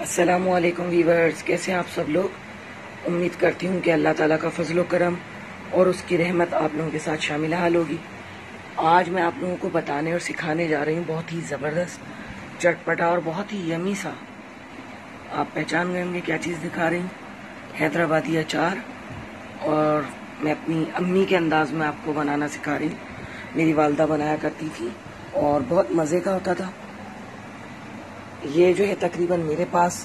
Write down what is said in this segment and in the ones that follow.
अस्सलामुअलैकुम वीवर्स, कैसे हैं आप सब लोग। उम्मीद करती हूँ कि अल्लाह ताला का फजल करम और उसकी रहमत आप लोगों के साथ शामिल हाल होगी। आज मैं आप लोगों को बताने और सिखाने जा रही हूँ बहुत ही ज़बरदस्त, चटपटा और बहुत ही यमी सा, आप पहचान गए होंगे क्या चीज़ दिखा रही हूँ, हैदराबादी अचार। और मैं अपनी अम्मी के अंदाज में आपको बनाना सिखा रही हूँ। मेरी वालदा बनाया करती थी और बहुत मज़े का होता था। ये जो है तकरीबन मेरे पास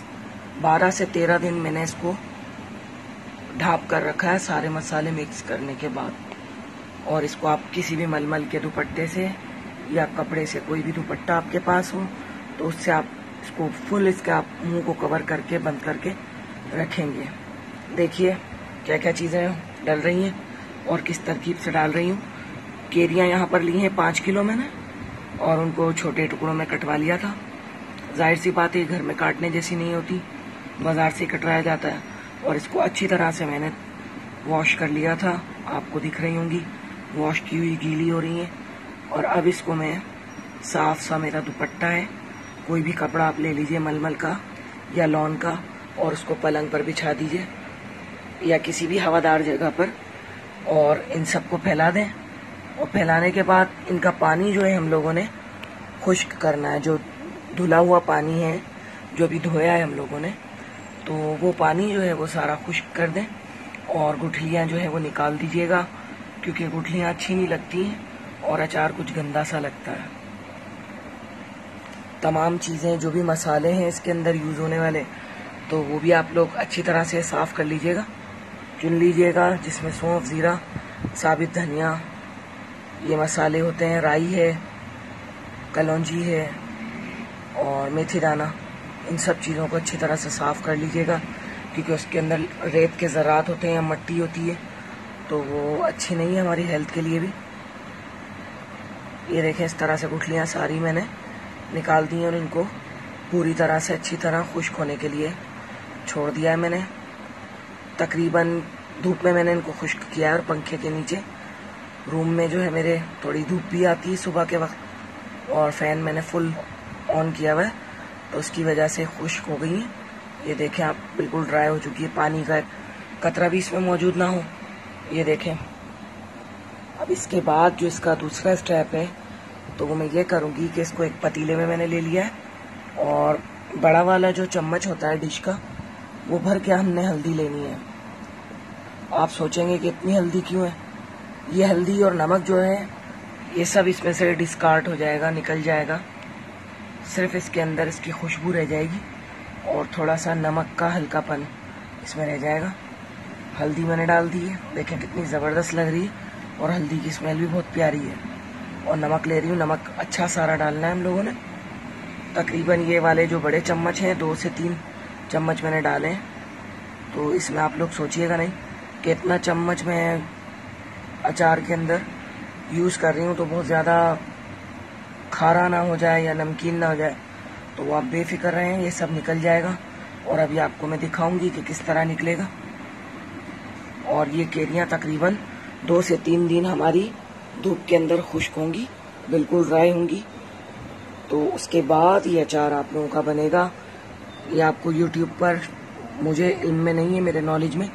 12 से 13 दिन मैंने इसको ढाप कर रखा है सारे मसाले मिक्स करने के बाद। और इसको आप किसी भी मलमल के दुपट्टे से या कपड़े से, कोई भी दुपट्टा आपके पास हो तो उससे आप इसको फुल इसका आप मुंह को कवर करके बंद करके रखेंगे। देखिए क्या क्या चीज़ें डल रही हैं और किस तरकीब से डाल रही हूँ। केरियाँ यहाँ पर ली हैं 5 किलो मैंने और उनको छोटे टुकड़ों में कटवा लिया था। जाहिर सी बात है घर में काटने जैसी नहीं होती, बाजार से कटवाया जाता है। और इसको अच्छी तरह से मैंने वॉश कर लिया था, आपको दिख रही होंगी वॉश की हुई गीली हो रही है। और अब इसको मैं साफ सा, मेरा दुपट्टा है, कोई भी कपड़ा आप ले लीजिए मलमल का या लॉन का, और उसको पलंग पर बिछा दीजिए या किसी भी हवादार जगह पर, और इन सबको फैला दें। और फैलाने के बाद इनका पानी जो है हम लोगों ने खुश्क करना है। जो धुला हुआ पानी है, जो भी धोया है हम लोगों ने, तो वो पानी जो है वो सारा खुश्क कर दें। और गुठलियाँ जो है वो निकाल दीजिएगा, क्योंकि गुठलियाँ अच्छी नहीं लगती हैं और अचार कुछ गंदा सा लगता है। तमाम चीज़ें, जो भी मसाले हैं इसके अंदर यूज़ होने वाले, तो वो भी आप लोग अच्छी तरह से साफ़ कर लीजिएगा, चुन लीजिएगा, जिसमें सौंफ, ज़ीरा, साबित धनिया, ये मसाले होते हैं, राई है, कलौंजी है और मेथी दाना। इन सब चीज़ों को अच्छी तरह से साफ़ कर लीजिएगा, क्योंकि उसके अंदर रेत के ज़रात होते हैं या मट्टी होती है, तो वो अच्छी नहीं है हमारी हेल्थ के लिए भी। ये देखें, इस तरह से गुठलियाँ सारी मैंने निकाल दी हैं और इनको पूरी तरह से अच्छी तरह खुश्क होने के लिए छोड़ दिया है मैंने। तकरीबन धूप में मैंने इनको खुश्क किया है और पंखे के नीचे, रूम में जो है मेरे थोड़ी धूप भी आती है सुबह के वक्त, और फ़ैन मैंने फुल ऑन किया हुआ है, तो उसकी वजह से खुश्क हो गई है। ये देखें आप, बिल्कुल ड्राई हो चुकी है, पानी का कतरा भी इसमें मौजूद ना हो। ये देखें। अब इसके बाद जो इसका दूसरा स्टेप है, तो वो मैं ये करूँगी कि इसको एक पतीले में मैंने ले लिया है और बड़ा वाला जो चम्मच होता है डिश का, वो भर के हमने हल्दी लेनी है। आप सोचेंगे कि इतनी हल्दी क्यों है। ये हल्दी और नमक जो है ये सब इसमें से डिस्कार्ड हो जाएगा, निकल जाएगा, सिर्फ इसके अंदर इसकी खुशबू रह जाएगी और थोड़ा सा नमक का हल्कापन इसमें रह जाएगा। हल्दी मैंने डाल दी है, देखें कितनी ज़बरदस्त लग रही है और हल्दी की स्मेल भी बहुत प्यारी है। और नमक ले रही हूँ, नमक अच्छा सारा डालना है हम लोगों ने। तकरीबन ये वाले जो बड़े चम्मच हैं, 2 से 3 चम्मच मैंने डाले हैं। तो इसमें आप लोग सोचिएगा नहीं कि इतना चम्मच मैं अचार के अंदर यूज़ कर रही हूँ तो बहुत ज़्यादा खारा ना हो जाए या नमकीन ना हो जाए, तो वो आप बेफिक्र रहें, ये सब निकल जाएगा। और अभी आपको मैं दिखाऊंगी कि किस तरह निकलेगा। और ये केरियाँ तकरीबन 2 से 3 दिन हमारी धूप के अंदर खुश्क होंगी, बिल्कुल ड्राई होंगी, तो उसके बाद ये अचार आप लोगों का बनेगा। ये आपको यूट्यूब पर, मुझे इल्म में नहीं है, मेरे नॉलेज में,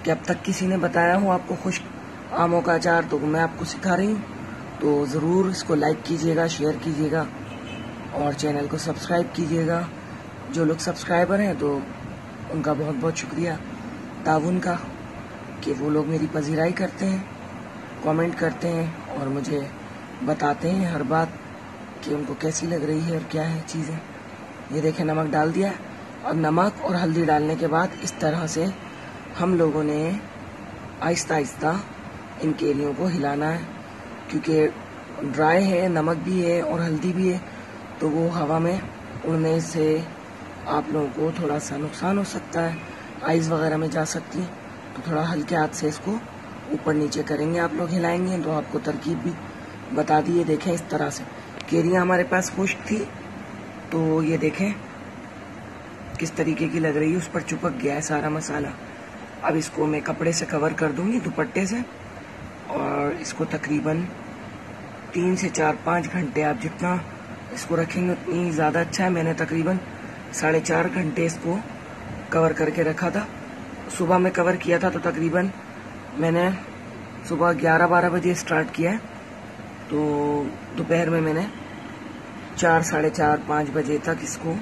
कि अब तक किसी ने बताया हो आपको खुश्क आमों का अचार, तो मैं आपको सिखा रही हूँ। तो ज़रूर इसको लाइक कीजिएगा, शेयर कीजिएगा और चैनल को सब्सक्राइब कीजिएगा। जो लोग सब्सक्राइबर हैं तो उनका बहुत बहुत शुक्रिया ताउन का, कि वो लोग मेरी पजीराई करते हैं, कमेंट करते हैं और मुझे बताते हैं हर बात कि उनको कैसी लग रही है और क्या है चीज़ें। ये देखें, नमक डाल दिया। अब नमक और हल्दी डालने के बाद इस तरह से हम लोगों ने आहिस्ता आहिस्ता इन केरियों को हिलाना है, क्योंकि ड्राई है, नमक भी है और हल्दी भी है, तो वो हवा में उड़ने से आप लोगों को थोड़ा सा नुकसान हो सकता है, आइज़ वगैरह में जा सकती है। तो थोड़ा हल्के हाथ से इसको ऊपर नीचे करेंगे आप लोग, हिलाएंगे। तो आपको तरकीब भी बता दी है। देखें, इस तरह से केरियाँ हमारे पास खुश्क थी, तो ये देखें किस तरीके की लग रही है, उस पर चिपक गया है सारा मसाला। अब इसको मैं कपड़े से कवर कर दूंगी, दुपट्टे से, और इसको तकरीबन 3 से 4-5 घंटे आप जितना इसको रखेंगे उतनी ज़्यादा अच्छा है। मैंने तकरीबन 4.5 घंटे इसको कवर करके रखा था। सुबह में कवर किया था तो तकरीबन मैंने सुबह 11-12 बजे स्टार्ट किया है, तो दोपहर में मैंने 4, 4:30, 5 बजे तक इसको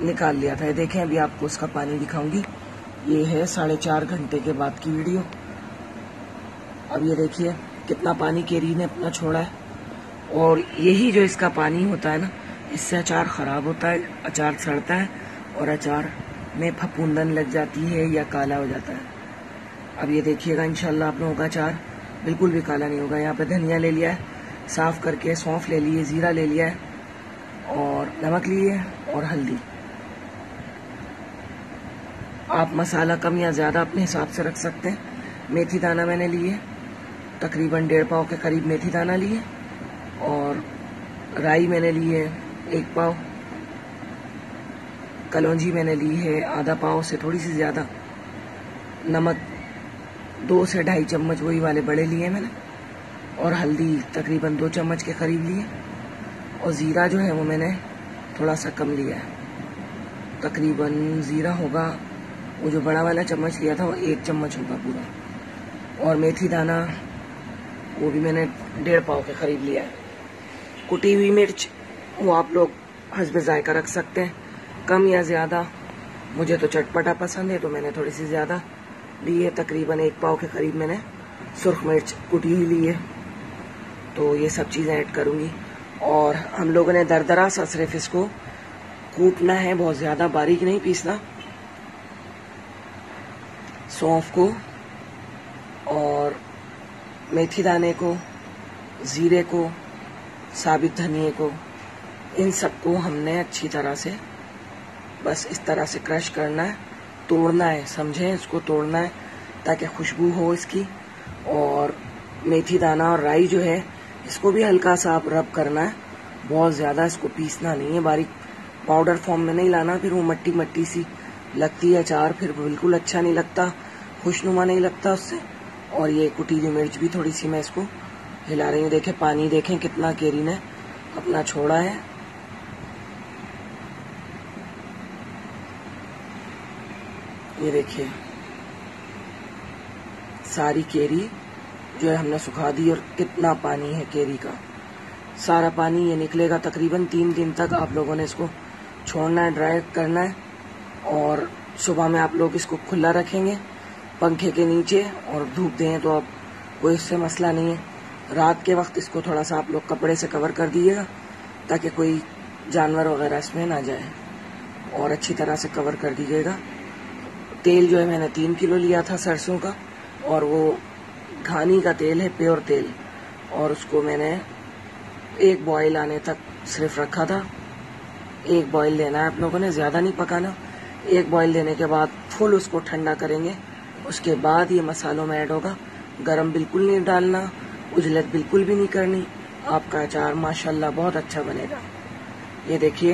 निकाल लिया था। ये देखें, अभी आपको उसका पानी दिखाऊंगी। ये है 4.5 घंटे के बाद की वीडियो। अब ये देखिए कितना पानी केरी ने अपना छोड़ा है। और यही जो इसका पानी होता है ना, इससे अचार खराब होता है, अचार सड़ता है और अचार में फफूंदन लग जाती है या काला हो जाता है। अब ये देखिएगा, इंशाल्लाह आप लोगों का अचार बिल्कुल भी काला नहीं होगा। यहाँ पे धनिया ले लिया है साफ करके, सौंफ ले लिए, जीरा ले लिया है और नमक लिए और हल्दी। आप मसाला कम या ज़्यादा अपने हिसाब से रख सकते हैं। मेथी दाना मैंने लिए, तकरीबन 1.5 पाव के करीब मेथी दाना लिए और राई मैंने लिए 1 पाव, कलौंजी मैंने ली है आधा पाव से थोड़ी सी ज़्यादा, नमक 2 से 2.5 चम्मच वही वाले बड़े लिए मैंने, और हल्दी तकरीबन 2 चम्मच के करीब लिए, और ज़ीरा जो है वो मैंने थोड़ा सा कम लिया है। तकरीबन ज़ीरा होगा, वो जो बड़ा वाला चम्मच लिया था वो 1 चम्मच होगा पूरा, और मेथी दाना वो भी मैंने 1.5 पाव के करीब लिया है। कुटी हुई मिर्च वो आप लोग हस्बे जायका रख सकते हैं, कम या ज़्यादा। मुझे तो चटपटा पसंद है तो मैंने थोड़ी सी ज़्यादा ली है, तकरीबन 1 पाव के करीब मैंने सुर्ख मिर्च कुटी हुई ली है। तो ये सब चीज़ें ऐड करूँगी। और हम लोगों ने दरदरा सा सिर्फ इसको कूटना है, बहुत ज़्यादा बारीक नहीं पीसना। सौंफ को और मेथी दाने को, ज़ीरे को, साबित धनिए को, इन सबको हमने अच्छी तरह से बस इस तरह से क्रश करना है, तोड़ना है, समझें, इसको तोड़ना है ताकि खुशबू हो इसकी। और मेथी दाना और राई जो है इसको भी हल्का सा आप रब करना है, बहुत ज़्यादा इसको पीसना नहीं है, बारीक पाउडर फॉर्म में नहीं लाना, फिर वो मट्टी मट्टी सी लगती है अचार, फिर बिल्कुल अच्छा नहीं लगता, खुशनुमा नहीं लगता उससे। और ये कुटी हुई मिर्च भी थोड़ी सी मैं इसको हिला रही हूँ। देखें पानी, देखें कितना केरी ने अपना छोड़ा है। ये देखिए सारी केरी जो है हमने सुखा दी, और कितना पानी है केरी का, सारा पानी ये निकलेगा। तकरीबन 3 दिन तक आप लोगों ने इसको छोड़ना है, ड्राई करना है। और सुबह में आप लोग इसको खुला रखेंगे पंखे के नीचे और धूप दें तो अब कोई इससे मसला नहीं है। रात के वक्त इसको थोड़ा सा आप लोग कपड़े से कवर कर दीजिएगा ताकि कोई जानवर वगैरह इसमें ना जाए, और अच्छी तरह से कवर कर दीजिएगा। तेल जो है मैंने 3 किलो लिया था सरसों का, और वो घानी का तेल है, प्योर तेल, और उसको मैंने 1 बॉयल आने तक सिर्फ रखा था। 1 बॉयल लेना है आप लोगों ने, ज़्यादा नहीं पकाना। 1 बॉयल लेने के बाद फुल उसको ठंडा करेंगे, उसके बाद ये मसालों में ऐड होगा। गरम बिल्कुल नहीं डालना, उजलत बिल्कुल भी नहीं करनी, आपका अचार माशाल्लाह बहुत अच्छा बनेगा। ये देखिए,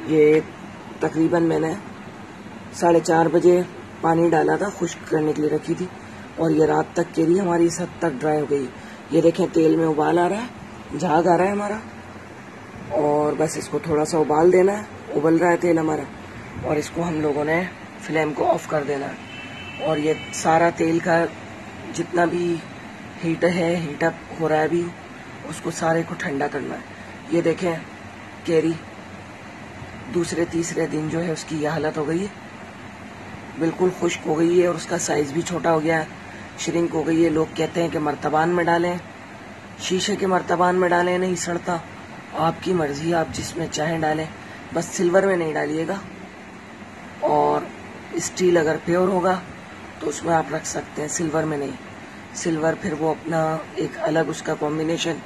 ये तकरीबन मैंने 4:30 बजे पानी डाला था, खुश्क करने के लिए रखी थी, और ये रात तक केरी हमारी इस हद तक ड्राई हो गई। ये देखें तेल में उबाल आ रहा है, झाग आ रहा है हमारा, और बस इसको थोड़ा सा उबाल देना है। उबल रहा है तेल हमारा, और इसको हम लोगों ने फ्लेम को ऑफ कर देना है। और ये सारा तेल का जितना भी हीट है, हीटअप हो रहा है अभी, उसको सारे को ठंडा करना है। ये देखें केरी दूसरे तीसरे दिन जो है उसकी यह हालत हो गई है, बिल्कुल खुश्क हो गई है, और उसका साइज़ भी छोटा हो गया है, श्रिंक हो गई है। लोग कहते हैं कि मर्तबान में डालें, शीशे के मर्तबान में डालें, नहीं सड़ता, आपकी मर्जी, आप जिसमें चाहें डालें, बस सिल्वर में नहीं डालिएगा। और स्टील अगर प्योर होगा तो उसमें आप रख सकते हैं, सिल्वर में नहीं। सिल्वर फिर वो अपना एक अलग उसका कॉम्बिनेशन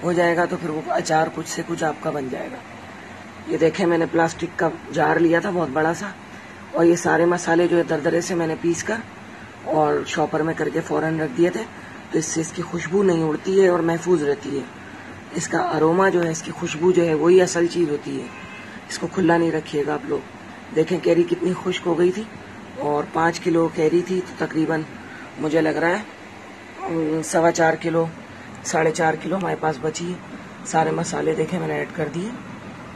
हो जाएगा, तो फिर वो अचार कुछ से कुछ आपका बन जाएगा। ये देखें मैंने प्लास्टिक का जार लिया था बहुत बड़ा सा, और ये सारे मसाले जो है दरदरे से मैंने पीस कर और शॉपर में करके फ़ौरन रख दिए थे, तो इससे इसकी खुशबू नहीं उड़ती है और महफूज रहती है। इसका अरोमा जो है, इसकी खुशबू जो है, वही असल चीज़ होती है। इसको खुला नहीं रखिएगा आप लोग। देखें कैरी कितनी खुश्क हो गई थी, और 5 किलो कैरी थी, तो तकरीबन मुझे लग रहा है 4.25 किलो, 4.5 किलो हमारे पास बची। सारे मसाले देखें मैंने ऐड कर दिए,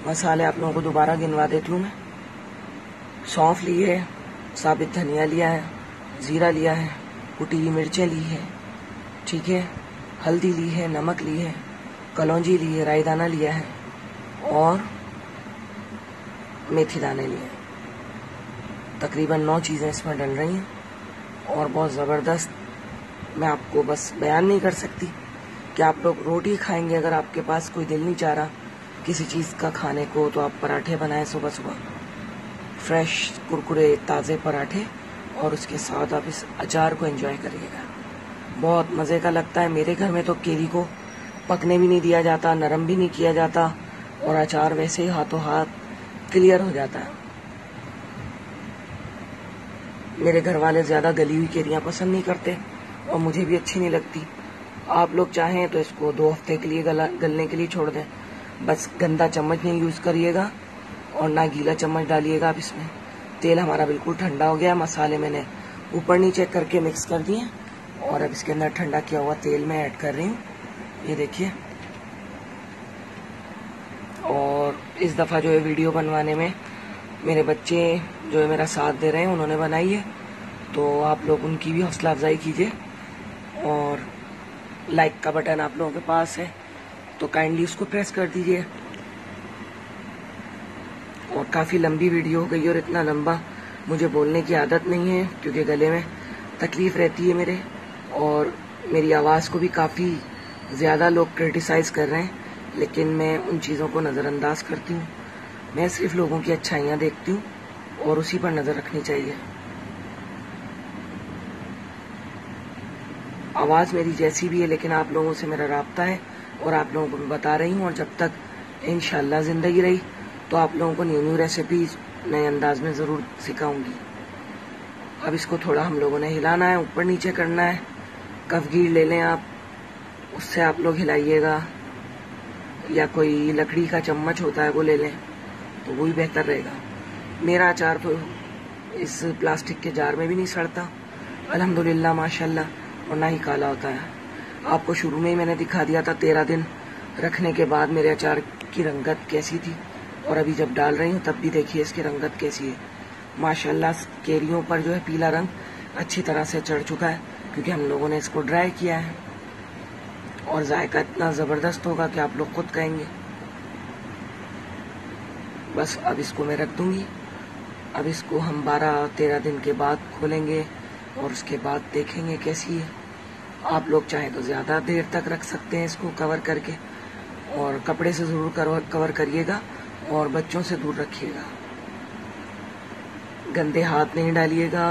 मसाले आप लोगों को दोबारा गिनवा देती हूँ मैं। सौंफ ली है, साबित धनिया लिया है, ज़ीरा लिया है, कुटी हुई मिर्चें ली है, ठीक है, हल्दी ली है, नमक ली है, कलौंजी ली है, राई दाना लिया है और मेथी दाने लिए। तकरीबन 9 चीज़ें इसमें डल रही हैं और बहुत ज़बरदस्त। मैं आपको बस बयान नहीं कर सकती कि आप लोग रोटी खाएंगे। अगर आपके पास कोई दिल नहीं चाह रहा किसी चीज़ का खाने को, तो आप पराठे बनाएं सुबह सुबह, फ्रेश कुरकुरे ताज़े पराठे, और उसके साथ आप इस अचार को एंजॉय करिएगा। बहुत मज़े का लगता है। मेरे घर में तो केरी को पकने भी नहीं दिया जाता, नरम भी नहीं किया जाता, और अचार वैसे ही हाथों हाथ क्लियर हो जाता है। मेरे घर वाले ज़्यादा गली हुई केरियाँ पसंद नहीं करते और मुझे भी अच्छी नहीं लगती। आप लोग चाहें तो इसको 2 हफ्ते के लिए गलने के लिए छोड़ दें। बस गंदा चम्मच नहीं यूज़ करिएगा और ना गीला चम्मच डालिएगा आप इसमें। तेल हमारा बिल्कुल ठंडा हो गया। मसाले मैंने ऊपर नीचे करके मिक्स कर दिए और अब इसके अंदर ठंडा किया हुआ तेल मैं ऐड कर रही हूँ, ये देखिए। और इस दफ़ा जो है वीडियो बनवाने में मेरे बच्चे जो है मेरा साथ दे रहे हैं, उन्होंने बनाई है, तो आप लोग उनकी भी हौसला अफजाई कीजिए। और लाइक का बटन आप लोगों के पास है तो काइंडली उसको प्रेस कर दीजिए। और काफ़ी लंबी वीडियो हो गई और इतना लंबा मुझे बोलने की आदत नहीं है क्योंकि गले में तकलीफ़ रहती है मेरे, और मेरी आवाज़ को भी काफ़ी ज़्यादा लोग क्रिटिसाइज़ कर रहे हैं, लेकिन मैं उन चीज़ों को नज़रअंदाज करती हूँ। मैं सिर्फ लोगों की अच्छाइयाँ देखती हूँ और उसी पर नज़र रखनी चाहिए। आवाज़ मेरी जैसी भी है, लेकिन आप लोगों से मेरा राब्ता है और आप लोगों को मैं बता रही हूँ। और जब तक इंशाल्लाह ज़िंदगी रही तो आप लोगों को न्यू न्यू रेसिपीज़ नए अंदाज में ज़रूर सिखाऊंगी। अब इसको थोड़ा हम लोगों ने हिलाना है, ऊपर नीचे करना है। कफगीर ले लें आप, उससे आप लोग हिलाइएगा, या कोई लकड़ी का चम्मच होता है वो ले लें तो वो भी बेहतर रहेगा। मेरा अचार तो इस प्लास्टिक के जार में भी नहीं सड़ता अल्हम्दुलिल्लाह माशाल्लाह, और ना ही काला होता है। आपको शुरू में ही मैंने दिखा दिया था 13 दिन रखने के बाद मेरे अचार की रंगत कैसी थी, और अभी जब डाल रही हूँ तब भी देखिए इसकी रंगत कैसी है। माशाल्लाह केरियों पर जो है पीला रंग अच्छी तरह से चढ़ चुका है क्योंकि हम लोगों ने इसको ड्राई किया है, और जायका इतना ज़बरदस्त होगा कि आप लोग खुद कहेंगे। बस अब इसको मैं रख दूँगी। अब इसको हम 12-13 दिन के बाद खोलेंगे और उसके बाद देखेंगे कैसी है। आप लोग चाहें तो ज़्यादा देर तक रख सकते हैं इसको कवर करके, और कपड़े से ज़रूर कवर करिएगा और बच्चों से दूर रखिएगा। गंदे हाथ नहीं डालिएगा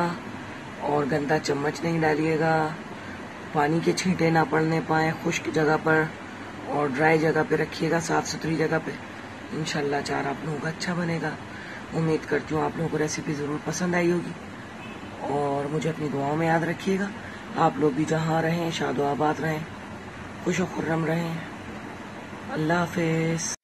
और गंदा चम्मच नहीं डालिएगा। पानी के छींटे ना पड़ने पाएँ खुश्क जगह पर, और ड्राई जगह पे रखिएगा, साफ़ सुथरी जगह पे। इंशाल्लाह अचार आप लोगों का अच्छा बनेगा। उम्मीद करती हूँ आप लोगों को रेसिपी ज़रूर पसंद आई होगी, और मुझे अपनी दुआओं में याद रखिएगा। आप लोग भी जहाँ रहें शादो आबाद रहें, खुश व खुर्रम रहें। अल्लाह हाफ़िज़।